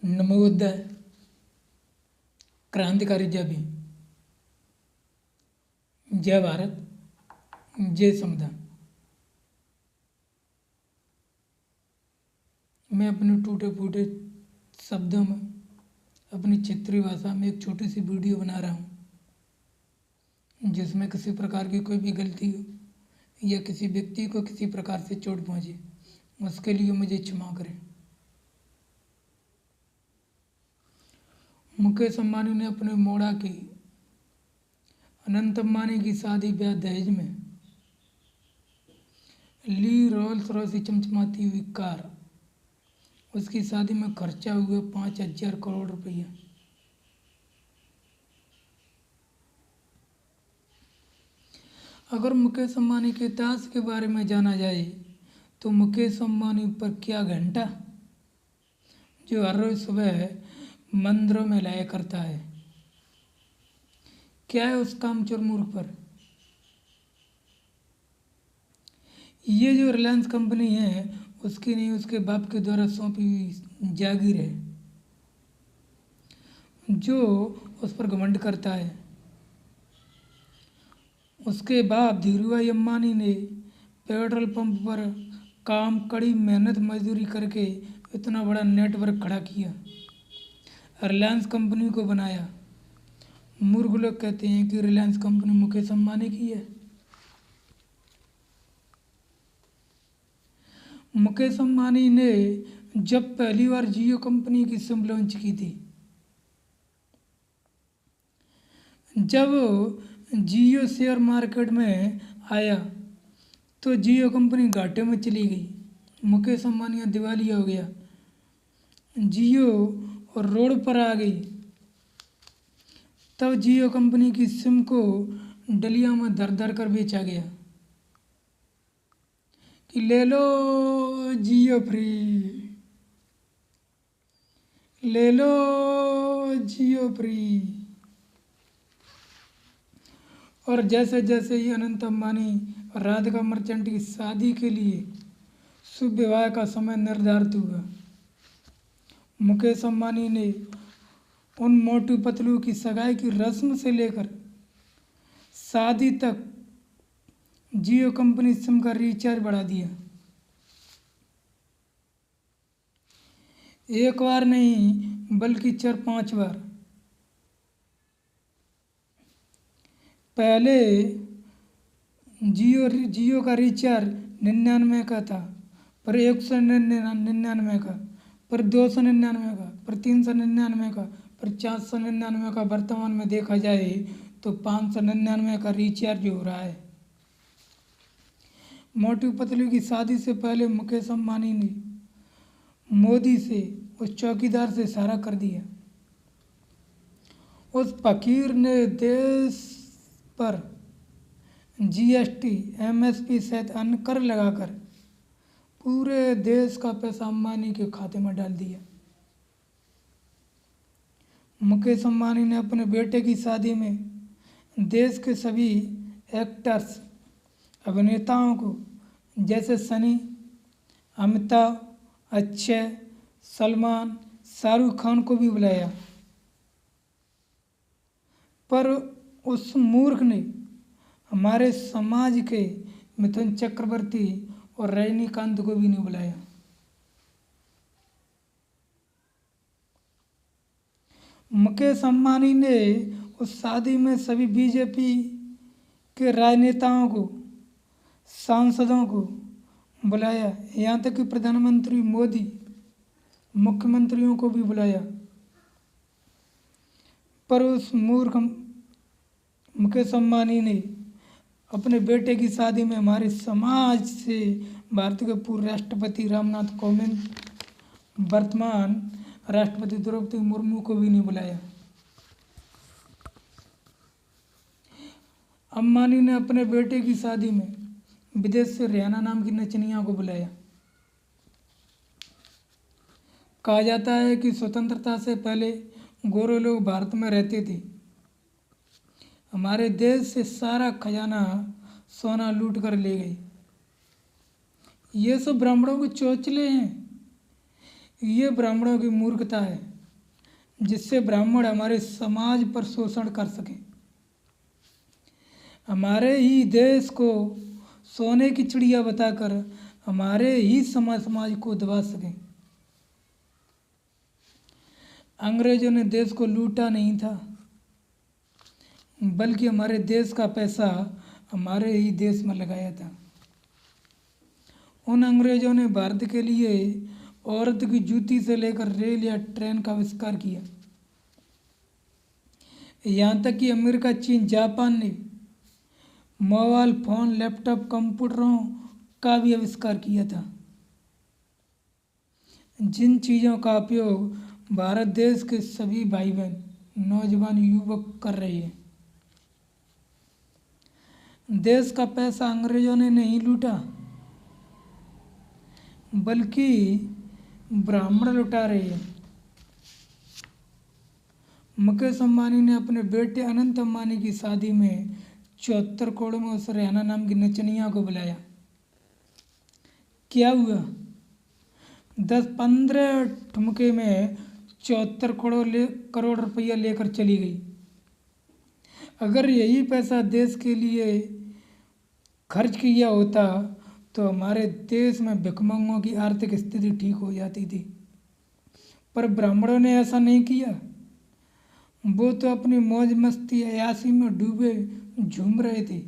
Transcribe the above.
नमोदय, क्रांतिकारी जय भीम, जय भारत, जय संविधान। मैं अपने टूटे फूटे शब्दों में अपनी क्षेत्रीय भाषा में एक छोटी सी वीडियो बना रहा हूँ, जिसमें किसी प्रकार की कोई भी गलती हो या किसी व्यक्ति को किसी प्रकार से चोट पहुँचे, उसके लिए मुझे क्षमा करें। मुकेश अंबानी ने अपने मोड़ा की अनंत अंबानी की शादी ब्याह दहेज में ली रोल्स रॉयस चमचमाती हुई कार। उसकी शादी में खर्चा हुआ 5,000 करोड़ रुपया। अगर मुकेश अंबानी के इतिहास के बारे में जाना जाए तो मुकेश अंबानी पर क्या घंटा, जो हर रोज सुबह मंदिरों में लाया करता है, क्या है उस कामचोर मूर्ख पर। ये जो रिलायंस कंपनी है उसकी नहीं, उसके बाप के द्वारा सौंपी हुई जागीर है, जो उस पर घमंड करता है। उसके बाप धीरूभाई अंबानी ने पेट्रोल पंप पर काम कड़ी मेहनत मजदूरी करके इतना बड़ा नेटवर्क खड़ा किया, रिलायंस कंपनी को बनाया। मूर्ख लोग कहते हैं कि रिलायंस कंपनी मुकेश अंबानी की है। मुकेश अंबानी ने जब पहली बार जियो कंपनी की सिम लॉन्च की थी, जब जियो शेयर मार्केट में आया तो जियो कंपनी घाटे में चली गई। मुकेश अंबानी दिवालिया हो गया, जियो और रोड पर आ गई। तब जियो कंपनी की सिम को डलिया में धर धर कर बेचा गया कि ले लो जियो फ्री, ले लो जियो फ्री। और जैसे जैसे ही अनंत अंबानी और राधिका मर्चेंट की शादी के लिए शुभ विवाह का समय निर्धारित हुआ, मुकेश अंबानी ने उन मोटू पतलू की सगाई की रस्म से लेकर शादी तक जियो कंपनी सिम का रिचार्ज बढ़ा दिया। एक बार नहीं बल्कि 4-5 बार। पहले जियो का रिचार्ज 99 का था, पर 199 का, पर 299 का, पर 399 का, पर 499 का। वर्तमान में देखा जाए तो 599 का रिचार्ज हो रहा है। मोटू पतलू की शादी से पहले मुकेश अंबानी ने मोदी से, उस चौकीदार से इशारा कर दिया। उस फकीर ने देश पर जीएसटी, एमएसपी सहित अन्य कर लगाकर पूरे देश का पैसा अंबानी के खाते में डाल दिया। मुकेश अंबानी ने अपने बेटे की शादी में देश के सभी एक्टर्स, अभिनेताओं को, जैसे सनी, अमिताभ, अक्षय, सलमान, शाहरुख खान को भी बुलाया। पर उस मूर्ख ने हमारे समाज के मिथुन चक्रवर्ती और रजनीकांत को भी नहीं बुलाया। मुकेश अंबानी ने उस शादी में सभी बीजेपी के राजनेताओं को, सांसदों को बुलाया, यहाँ तक कि प्रधानमंत्री मोदी, मुख्यमंत्रियों को भी बुलाया। पर उस मूर्ख मुकेश अंबानी ने अपने बेटे की शादी में हमारे समाज से भारत के पूर्व राष्ट्रपति रामनाथ कोविंद, वर्तमान राष्ट्रपति द्रौपदी मुर्मू को भी नहीं बुलाया। अंबानी ने अपने बेटे की शादी में विदेश से रियाना नाम की नचनिया को बुलाया। कहा जाता है कि स्वतंत्रता से पहले गोरे लोग भारत में रहते थे, हमारे देश से सारा खजाना सोना लूट कर ले गए। ये सब ब्राह्मणों के चौचले हैं, ये ब्राह्मणों की मूर्खता है। जिससे ब्राह्मण हमारे समाज पर शोषण कर सकें, हमारे ही देश को सोने की चिड़िया बताकर हमारे ही समाज को दबा सकें। अंग्रेजों ने देश को लूटा नहीं था, बल्कि हमारे देश का पैसा हमारे ही देश में लगाया था। उन अंग्रेजों ने भारत के लिए औरत की जूती से लेकर रेल या ट्रेन का आविष्कार किया। यहाँ तक कि अमेरिका, चीन, जापान ने मोबाइल फोन, लैपटॉप, कंप्यूटरों का भी आविष्कार किया था। जिन चीज़ों का उपयोग भारत देश के सभी भाई बहन, नौजवान, युवक कर रहे हैं। देश का पैसा अंग्रेजों ने नहीं लूटा, बल्कि ब्राह्मण लुटा रहे हैं। मुकेश अंबानी ने अपने बेटे अनंत अंबानी की शादी में 74 करोड़ में उस रेहाना नाम की नचनिया को बुलाया। क्या हुआ? 10-15 ठुमके में 74 करोड़ रुपया लेकर चली गई। अगर यही पैसा देश के लिए खर्च किया होता तो हमारे देश में भिखमंगों की आर्थिक स्थिति ठीक हो जाती थी, पर ब्राह्मणों ने ऐसा नहीं किया। वो तो अपनी मौज मस्ती अयाशी में डूबे झूम रहे थे।